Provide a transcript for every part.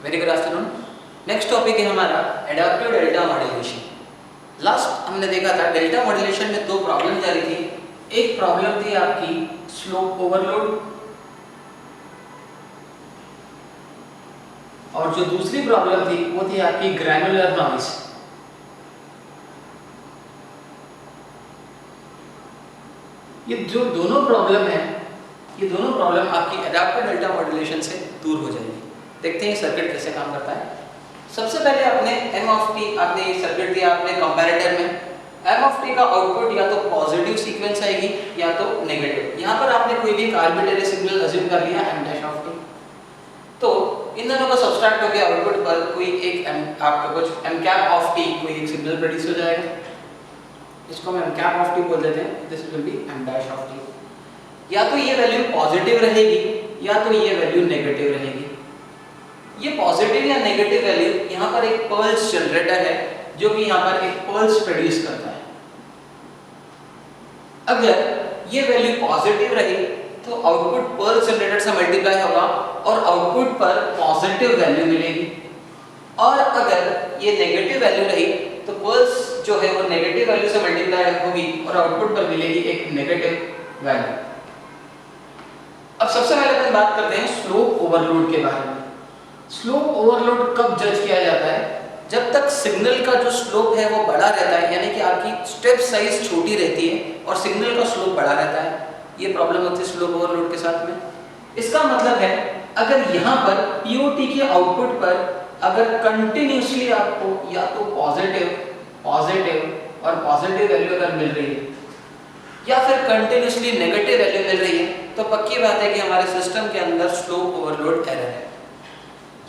Very good afternoon. Next topic है हमारा adaptive delta modulation. Last हमने देखा था डेल्टा मॉड्यूलेशन में दो प्रॉब्लम जा रही थी। एक प्रॉब्लम थी आपकी स्लोप ओवरलोड और जो दूसरी प्रॉब्लम थी वो थी आपकी ग्रैनुलर नॉइज। ये जो दोनों प्रॉब्लम है, ये दोनों प्रॉब्लम आपकी एडाप्टिव डेल्टा मॉड्यूलेशन से दूर हो जाएगी। देखते हैं सर्किट कैसे काम करता है। सबसे पहले आपने m ऑफ t आपने ये सर्किट दिया आपने कंपैरेटर में। m ऑफ t का आउटपुट या तो पॉजिटिव सीक्वेंस आएगी या तो नेगेटिव। यहाँ पर आपने कोई भी एक आर्बिट्रेरी सिग्नल अज्यूम कर लिया m डैश ऑफ t। तो इन दोनों का सब्सट्रैक्ट होकर आउटपुट पर कोई एक आपका कुछ m कैप ऑफ t कोई एक सिग्नल प्रोड्यूस हो जाएगा। इसको हम m कैप ऑफ t बोल देते हैं। This will be m dash of t। या तो ये वैल्यू पॉजिटिव रहेगी या तो ये वैल्यू नेगेटिव रहेगी। ये पॉजिटिव या नेगेटिव वैल्यू यहाँ पर एक पल्स जनरेटर है जो कि यहाँ पर एक पल्स प्रोड्यूस करता है। अगर ये वैल्यू पॉजिटिव रही तो आउटपुट पल्स जनरेटर से मल्टीप्लाई होगा और आउटपुट पर पॉजिटिव वैल्यू मिलेगी। और अगर ये नेगेटिव वैल्यू रही तो पल्स जो है वो नेगेटिव वैल्यू से मल्टीप्लाई होगी और आउटपुट पर मिलेगी एक नेगेटिव वैल्यू। अब सबसे पहले अपन बात करते हैं स्लोप ओवरलोड के बारे में। स्लोप ओवरलोड कब जज किया जाता है? जब तक सिग्नल का जो स्लोप है वो बड़ा रहता है, यानी कि आपकी स्टेप साइज छोटी रहती है और सिग्नल का स्लोप बड़ा रहता है। ये प्रॉब्लम होती है स्लोप ओवरलोड के साथ में। इसका मतलब है अगर यहाँ पर पीओटी के आउटपुट पर अगर कंटिन्यूसली आपको या तो पॉजिटिव और पॉजिटिव वैल्यू अगर मिल रही है या फिर कंटिन्यूसली नेगेटिव वैल्यू मिल रही है तो पक्की बात है कि हमारे सिस्टम के अंदर स्लोप ओवरलोड एरर है।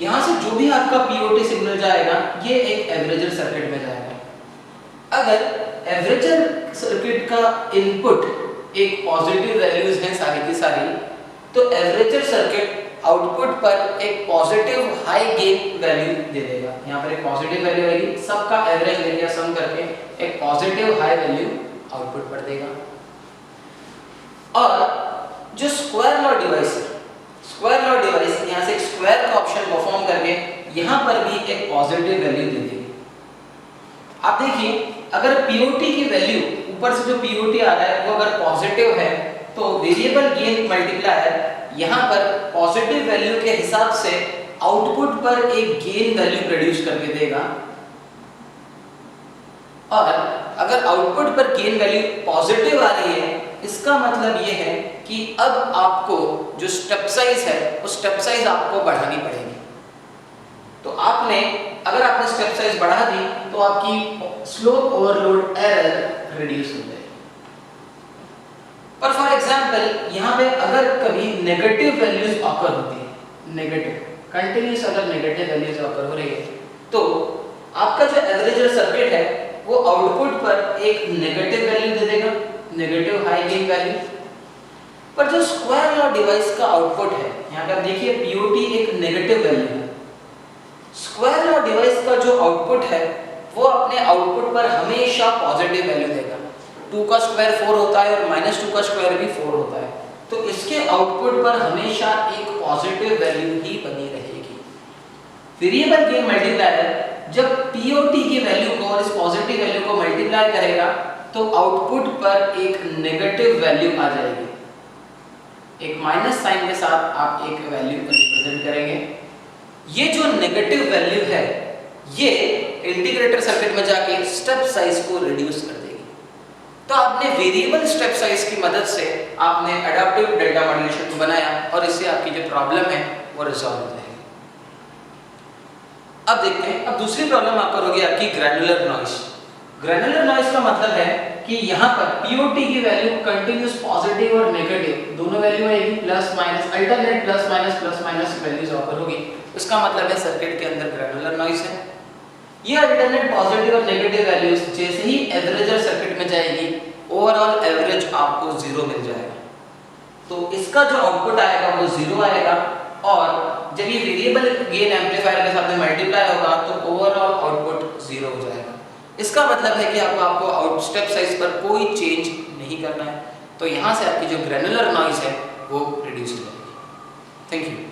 यहाँ से जो भी आपका पीओटी सिग्नल जाएगा ये एक एवरेजर सर्किट में जाएगा। अगर एवरेजर सर्किट का इनपुट एक पॉजिटिव वैल्यूज हैं सारी की सारी, तो एवरेजर सर्किट आउटपुट पर एक पॉजिटिव हाई गेन वैल्यू दे देगा। यहाँ पर एक पॉजिटिव वैल्यू आएगी, सबका एवरेज लेके सम करके एक पॉजिटिव हाई वैल्यू आउटपुट पर देगा। और जो स्क्वायर लॉ डिवाइस है, स्क्वायर लॉ डिवाइस यहाँ से एक स्क्वायर का ऑप्शन परफॉर्म करके यहाँ पर भी एक पॉजिटिव वैल्यू दे देगी। आप देखिए अगर पीओटी की वैल्यू ऊपर से जो पीओटी आ रहा है वो अगर पॉजिटिव है तो वेरिएबल गेन मल्टीप्लायर यहाँ पर पॉजिटिव वैल्यू के हिसाब से आउटपुट पर एक गेन वैल्यू प्रोड्यूस करके देगा। और अगर आउटपुट पर गेन वैल्यू पॉजिटिव आ रही है इसका मतलब ये है कि अब आपको जो स्टेप साइज है उस स्टेप साइज आपको बढ़ानी पड़ेगी। तो अगर आपने स्टेप साइज बढ़ा दी तो आपकी स्लोप ओवरलोड एरर रिड्यूस हो जाएगी। पर फॉर एग्जांपल यहाँ पे अगर कभी नेगेटिव वैल्यूज ऑकर होती है, नेगेटिव कंटिन्यूस अगर नेगेटिव वैल्यूज ऑकर हो रही है तो आपका जो एवरेजर सर्किट है वो आउटपुट पर एक नेगेटिव वैल्यू दे देगा, नेगेटिव हाई गेन वैल्यू। पर जो स्क्वायर लॉ डिवाइस का आउटपुट है, यहाँ पे आप देखिए पीओटी एक नेगेटिव वैल्यू है। स्क्वायर लॉ डिवाइस का जो आउटपुट है वो अपने आउटपुट पर हमेशा पॉजिटिव वैल्यू देगा। 2 का स्क्वायर 4 होता है और -2 का स्क्वायर भी 4 होता है, तो इसके आउटपुट पर हमेशा एक पॉजिटिव वैल्यू ही बनी रहेगी। वेरिएबल गेन मल्टीप्लायर जब पीओटी की वैल्यू को और इस पॉजिटिव वैल्यू को मल्टीप्लाई करेगा तो आउटपुट पर एक नेगेटिव वैल्यू आ जाएगी। एक माइनस साइन के साथ आप एक वैल्यू को रिप्रेजेंट करेंगे। ये जो नेगेटिव वैल्यू है ये इंटीग्रेटर सर्किट में जाके स्टेप साइज को रिड्यूस कर देगी। तो आपने वेरिएबल स्टेप साइज की मदद से आपने एडाप्टिव डेल्टा मॉड्यूलेशन को बनाया और इससे आपकी जो प्रॉब्लम है वो रिजॉल्व हो जाएगी। अब देखते हैं, अब दूसरी प्रॉब्लम आपको होगी आपकी ग्रैनुलर नॉइज। ग्रैनुलर नॉइज का मतलब है कि यहाँ पर पीओटी की वैल्यू कंटिन्यूस पॉजिटिव और नेगेटिव दोनों वैल्यू आएगी, plus minus alternate plus minus values occur होगी। इसका मतलब है सर्किट के अंदर ग्रैनुलर नॉइज है। ये अल्टरनेट पॉजिटिव और नेगेटिव वैल्यूज जैसे ही एवरेजर सर्किट में जाएगी ओवरऑल एवरेज आपको 0 मिल जाएगा। तो इसका जो आउटपुट आएगा वो 0 आएगा और जब ये वेरिएबल गेन एम्पलीफायर के साथ में मल्टीप्लाई होगा तो ओवरऑल आउटपुट 0 हो जाएगा। इसका मतलब है कि आपको आउट स्टेप साइज पर कोई चेंज नहीं करना है। तो यहाँ से आपकी जो ग्रैनुलर नॉइज है वो रिड्यूस हो जाएगी। Thank you.